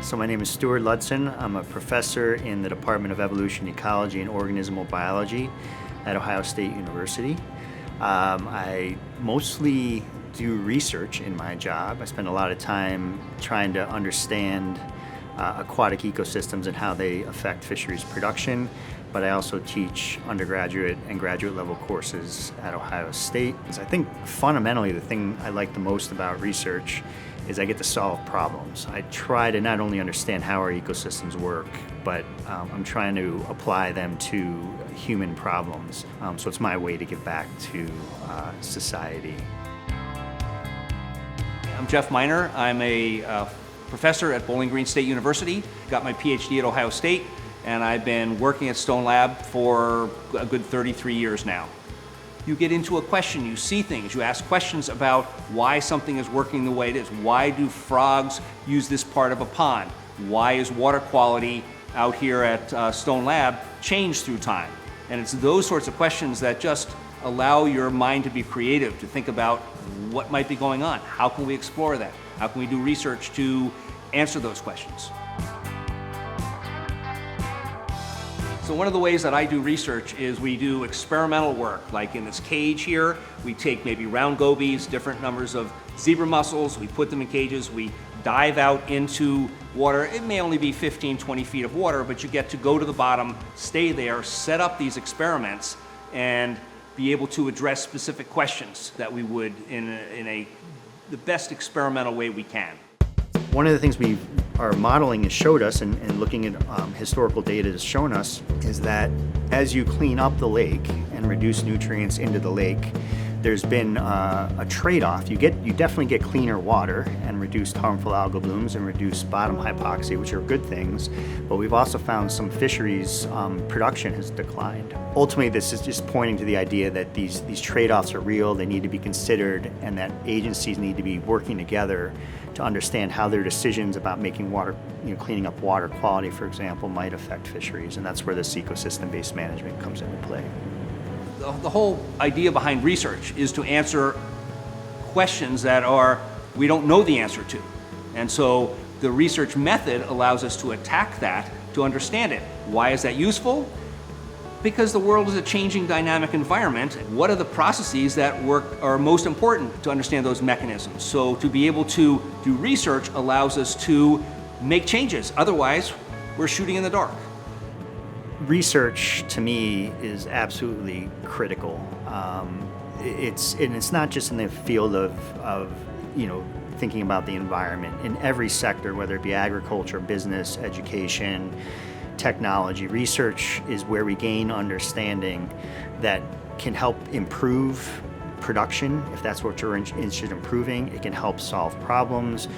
So my name is Stuart Ludson. I'm a professor in the Department of Evolution, Ecology, and Organismal Biology at Ohio State University. I mostly do research in my job. I spend a lot of time trying to understand aquatic ecosystems and how they affect fisheries production, but I also teach undergraduate and graduate level courses at Ohio State. I think fundamentally the thing I like the most about research is I get to solve problems. I try to not only understand how our ecosystems work, but I'm trying to apply them to human problems. So it's my way to give back to society. I'm Jeff Miner. I'm a professor at Bowling Green State University. Got my PhD at Ohio State, and I've been working at Stone Lab for a good 33 years now. You get into a question, you see things, you ask questions about why something is working the way it is. Why do frogs use this part of a pond? Why is water quality out here at Stone Lab change through time? And it's those sorts of questions that just allow your mind to be creative, to think about what might be going on. How can we explore that? How can we do research to answer those questions? So one of the ways that I do research is we do experimental work. Like in this cage here, we take maybe round gobies, different numbers of zebra mussels, we put them in cages, we dive out into water. It may only be 15, 20 feet of water, but you get to go to the bottom, stay there, set up these experiments, and be able to address specific questions that we would in the best experimental way we can. One of the things our modeling has showed us, and looking at historical data has shown us, is that as you clean up the lake and reduce nutrients into the lake, there's been a trade-off. You definitely get cleaner water and reduced harmful algal blooms and reduced bottom hypoxia, which are good things, but we've also found some fisheries production has declined. Ultimately, this is just pointing to the idea that these trade-offs are real, they need to be considered, and that agencies need to be working together to understand how their decisions about making water, cleaning up water quality, for example, might affect fisheries, and that's where this ecosystem-based management comes into play. The whole idea behind research is to answer questions that we don't know the answer to. And so the research method allows us to attack that, to understand it. Why is that useful? Because the world is a changing dynamic environment. What are the processes that are most important to understand those mechanisms? So to be able to do research allows us to make changes. Otherwise, we're shooting in the dark. Research, to me, is absolutely critical. It's not just in the field of thinking about the environment. In every sector, whether it be agriculture, business, education, technology, research is where we gain understanding that can help improve production, if that's what you're interested in improving. It can help solve problems,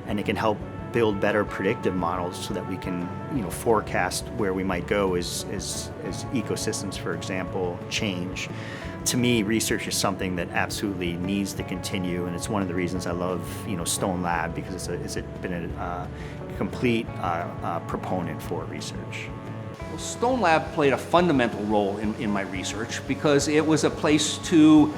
and it can help build better predictive models so that we can forecast where we might go as ecosystems, for example, change. To me, research is something that absolutely needs to continue, and it's one of the reasons I love Stone Lab, because it's been a complete proponent for research. Well, Stone Lab played a fundamental role in my research because it was a place to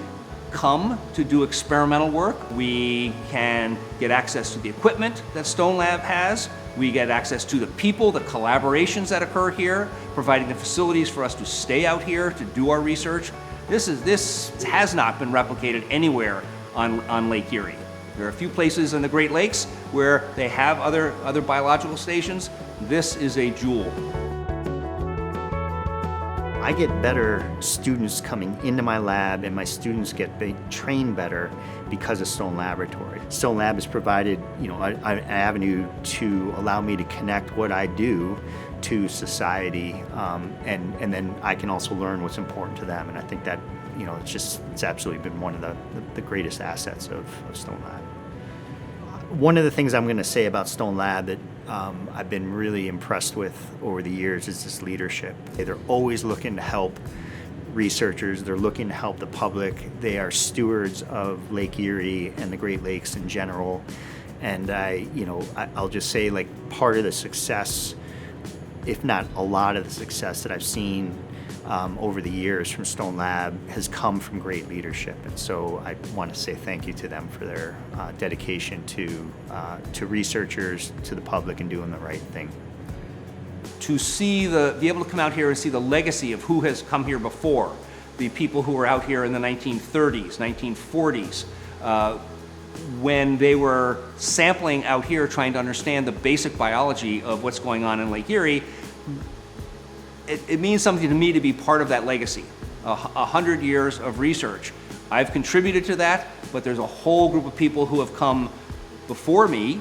come to do experimental work. We can get access to the equipment that Stone Lab has. We get access to the people, the collaborations that occur here, providing the facilities for us to stay out here to do our research. This has not been replicated anywhere on Lake Erie. There are a few places in the Great Lakes where they have other biological stations. This is a jewel. I get better students coming into my lab, and my students get trained better because of Stone Laboratory. Stone Lab has provided an avenue to allow me to connect what I do to society, and then I can also learn what's important to them. And I think that it's absolutely been one of the greatest assets of Stone Lab. One of the things I'm going to say about Stone Lab that I've been really impressed with over the years is this leadership. They're always looking to help researchers, they're looking to help the public. They are stewards of Lake Erie and the Great Lakes in general. And I'll just say, part of the success, if not a lot of the success that I've seen over the years from Stone Lab has come from great leadership. And so I want to say thank you to them for their dedication to researchers, to the public, and doing the right thing. To be able to come out here and see the legacy of who has come here before, the people who were out here in the 1930s, 1940s, when they were sampling out here trying to understand the basic biology of what's going on in Lake Erie, it means something to me to be part of that legacy. 100 years of research. I've contributed to that, but there's a whole group of people who have come before me,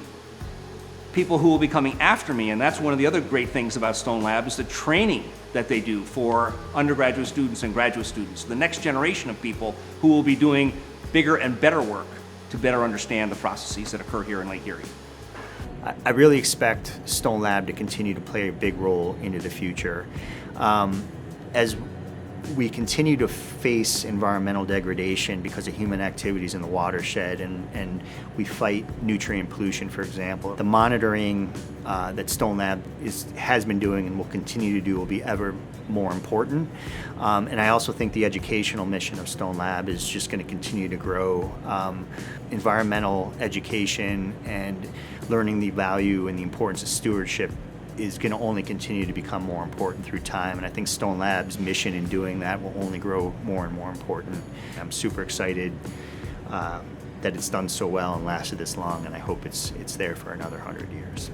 people who will be coming after me, and that's one of the other great things about Stone Lab is the training that they do for undergraduate students and graduate students, the next generation of people who will be doing bigger and better work to better understand the processes that occur here in Lake Erie. I really expect Stone Lab to continue to play a big role into the future. As we continue to face environmental degradation because of human activities in the watershed, and we fight nutrient pollution, for example, the monitoring that Stone Lab has been doing and will continue to do will be ever more important. And I also think the educational mission of Stone Lab is just going to continue to grow. Environmental education and learning the value and the importance of stewardship is going to only continue to become more important through time, and I think Stone Lab's mission in doing that will only grow more and more important. I'm super excited that it's done so well and lasted this long, and I hope it's there for another 100 years.